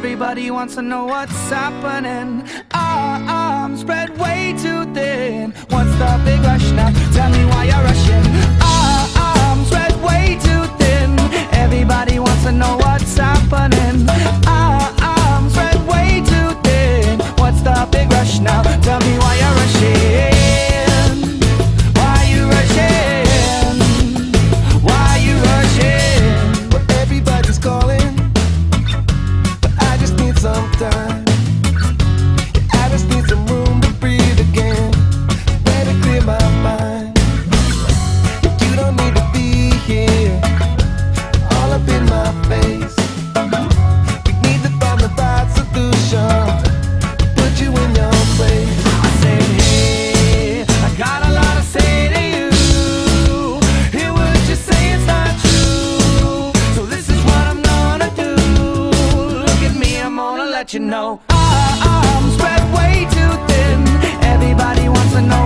Everybody wants to know what's happening. Our arms spread way too thin. What's the big rush now? Tell me why you're rushing. Our arms spread way too thin. Everybody wants to know what's happening. Our arms spread way too thin. What's the big rush now? Tell me why you're rushing. Why you rushing? Why you rushing? Well, everybody's calling, but I just need some time. I just need some room to breathe again. Where to clear my mind. You don't need to be here, all up in my face. We need to find the right solution, put you in your place. I say, hey, I got a lot to say to you. Hear what you say, it's not true. So this is what I'm gonna do. Look at me, I'm gonna let you know. Our arms spread way too thin. Everybody wants to know